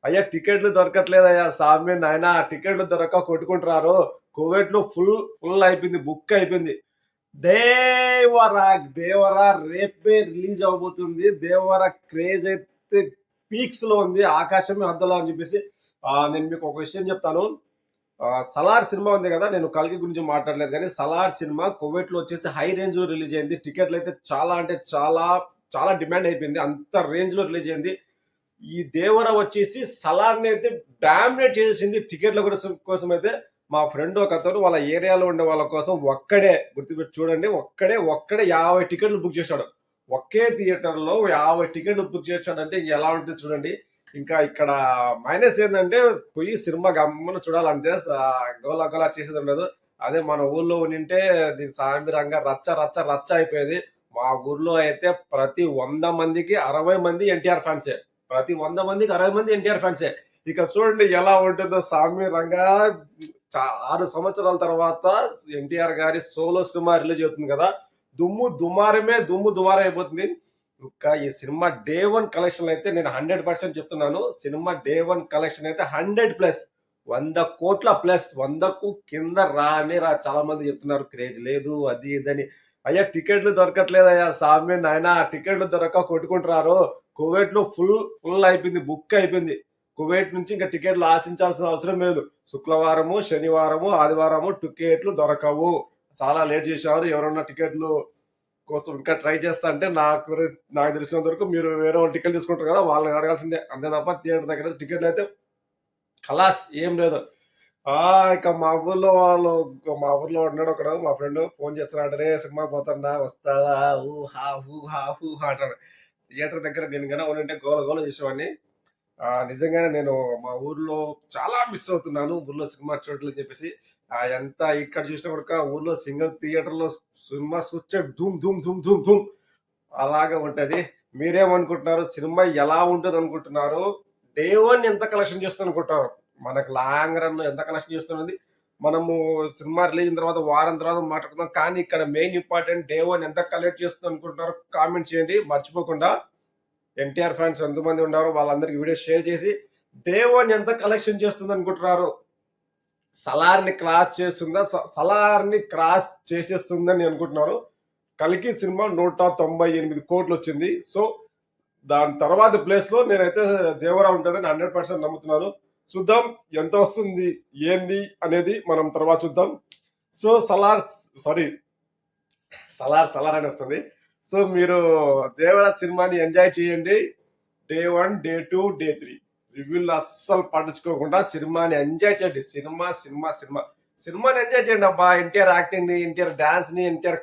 అయ్యా టికెట్లు దొరకట్లేదయ్యా సామి నాయన, టికెట్లు దొరక్క కొట్టుకుంటున్నారు. కువైట్ లో ఫుల్ ఫుల్ అయిపోయింది, బుక్ అయిపోయింది. దేవరా దేవరా రేపే రిలీజ్ అవబోతుంది. దేవరా క్రేజ్ అయితే పీక్స్ లో ఉంది, ఆకాశమే హద్దులో అని చెప్పేసి. నేను మీకు ఒక విషయం చెప్తాను. సలార్ సినిమా ఉంది కదా, నేను కల్కి గురించి మాట్లాడలేదు కానీ సలార్ సినిమా కువైట్ లో వచ్చేసి హై రేంజ్ లో రిలీజ్ అయింది. టికెట్లు అయితే చాలా అంటే చాలా చాలా డిమాండ్ అయిపోయింది, అంత రేంజ్ లో రిలీజ్ అయింది. ఈ దేవర వచ్చేసి సలార్ని అయితే డామినేట్ చేసేసింది టికెట్ల కోసం అయితే. మా ఫ్రెండ్ ఒక అతను వాళ్ళ ఏరియాలో ఉండే వాళ్ళ కోసం ఒక్కడే, గుర్తుపెట్టి చూడండి, ఒక్కడే 50 టికెట్లు బుక్ చేశాడు. ఒకే థియేటర్ లో 50 టికెట్లు బుక్ చేశాడంటే ఎలా ఉంటుంది చూడండి. ఇంకా ఇక్కడ మైనస్ ఏంటంటే పోయి సినిమా గమ్మను చూడాలంటే గోలా గోలా చేసేది ఉండదు. అదే మన ఊర్లో ఉండింటే దీని సాయంత్రంగా రచ్చ రచ్చ రచ్చ అయిపోయేది. మా ఊర్లో అయితే ప్రతి 100 మందికి 60 మంది ఎన్టీఆర్ ఫ్యాన్సే. ప్రతి 100 మందికి 60 మంది ఎన్టీఆర్ ఫ్యాన్సే. ఇక చూడండి ఎలా ఉంటుందో సామి రంగా. 6 సంవత్సరాల తర్వాత ఎన్టీఆర్ గారి సోలో సినిమా రిలీజ్ అవుతుంది కదా, దుమ్ము దుమారం అయిపోతుంది. ఇంకా ఈ సినిమా డే 1 కలెక్షన్ అయితే నేను 100% చెప్తున్నాను. సినిమా డే 1 కలెక్షన్ అయితే 100+, 100 కోట్ల ప్లస్, 100కు కింద రానే రా. చాలా మంది చెప్తున్నారు క్రేజ్ లేదు అది ఇదని. అయ్యా టికెట్లు దొరకట్లేదయ్యా సామి నాయన, టికెట్లు దొరక్క కొట్టుకుంటున్నారు. కువైట్ లో ఫుల్ ఫుల్ అయిపోయింది, బుక్ అయిపోయింది. కువైట్ నుంచి ఇంకా టికెట్లు ఆశించాల్సిన అవసరం లేదు. శుక్రవారము, శనివారము, ఆదివారము టికెట్లు దొరకవు. చాలా లేట్ చేశారు. ఎవరన్నా టికెట్లు కోసం ఇంకా ట్రై చేస్తా అంటే నాకు తెలిసినంత వరకు మీరు వేరే వాళ్ళు టికెట్ తీసుకుంటారు కదా, వాళ్ళని అడగాల్సిందే. అంతే తప్ప థియేటర్ దగ్గర టికెట్లు అయితే ఖలాస్ ఏం లేదు. ఇక మా ఊర్లో ఉన్నాడు ఒకడు, మా ఫ్రెండ్ ఫోన్ చేస్తున్నాడు, రే సినిమా పోతున్నా వస్తావా, ఊహా ఊహా ఊహా అంటాడు. థియేటర్ దగ్గర నేను కన్నా ఉంటే గోల గోల చేసేవాడిని. నిజంగానే నేను మా ఊర్లో చాలా మిస్ అవుతున్నాను, ఊర్లో సినిమా చూడలేని చెప్పేసి. ఎంత ఇక్కడ చూసినా కూడా ఊర్లో సింగిల్ థియేటర్ లో సినిమా చూస్తే ధూమ్ ధూమ్ ధూమ్ ధూమ్ ధూమ్ అలాగే ఉంటది. మీరేమనుకుంటున్నారు, సినిమా ఎలా ఉంటుంది అనుకుంటున్నారు? డే 1 ఎంత కలెక్షన్ చేస్తుంది అనుకుంటారు? మనకు లాంగ్ రన్ ఎంత కలెక్షన్ చేస్తున్నది మనము సినిమా రిలీజ్ అయిన తర్వాత వారం తర్వాత మాట్లాడుకుందాం. కానీ ఇక్కడ మెయిన్ ఇంపార్టెంట్ డే 1 ఎంత కలెక్ట్ చేస్తుంది అనుకుంటున్నారు కామెంట్ చేయండి మర్చిపోకుండా. ఎన్టీఆర్ ఫ్యాన్స్ ఎంతమంది ఉన్నారో వాళ్ళందరికి వీడియో షేర్ చేసి డే 1 ఎంత కలెక్షన్ చేస్తుంది అనుకుంటున్నారు? సలార్ని క్రాస్ చేస్తుందా, సలార్ని క్రాస్ చేసేస్తుందని అనుకుంటున్నారు? కల్కి సినిమా 198 కోట్లు వచ్చింది. సో దాని తర్వాత ప్లేస్ లో నేనైతే దేవరా ఉంటుందని 100% నమ్ముతున్నాను. చూద్దాం ఎంత వస్తుంది ఏంది అనేది మనం తర్వాత చూద్దాం. సో సలార్ అని వస్తుంది. సో మీరు దేవరా సినిమాని ఎంజాయ్ చేయండి. డే 1, డే 2, డే 3 రివ్యూలు అస్సలు పట్టించుకోకుండా సినిమాని ఎంజాయ్ చేయండి. సినిమాని ఎంజాయ్ చేయండి అబ్బా. ఎన్టీఆర్ యాక్టింగ్ ని, ఎన్టీఆర్ డాన్స్ ని, ఎన్టీఆర్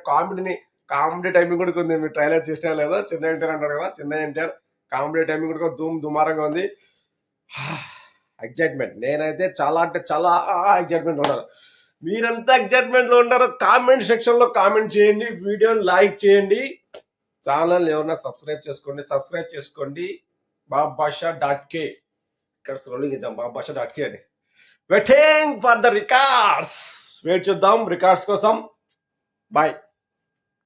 కామెడీ టైమింగ్ కూడా ఉంది. మీరు ట్రైలర్ చూసినా లేదో, చిన్న ఎన్టీఆర్ అంటారు కదా, చిన్న ఎన్టీఆర్ కామెడీ టైమింగ్ కూడా దుమారంగా ఉంది. ఎగ్జైట్మెంట్, నేనైతే చాలా అంటే చాలా ఎగ్జైట్మెంట్ ఉన్నాను. మీరంతా ఎగ్జైట్మెంట్ లో ఉంటారు? కామెంట్ సెక్షన్ లో కామెంట్ చేయండి, వీడియోని లైక్ చేయండి, ఛానల్ ఎవరైనా సబ్స్క్రైబ్ చేసుకోండి. babasha.k ఇక్కడ స్క్రోలింగ్ ఇద్దాం, babasha.k అని. Waiting for the records, wait చేద్దాం రికార్డ్స్ కోసం. బాయ్.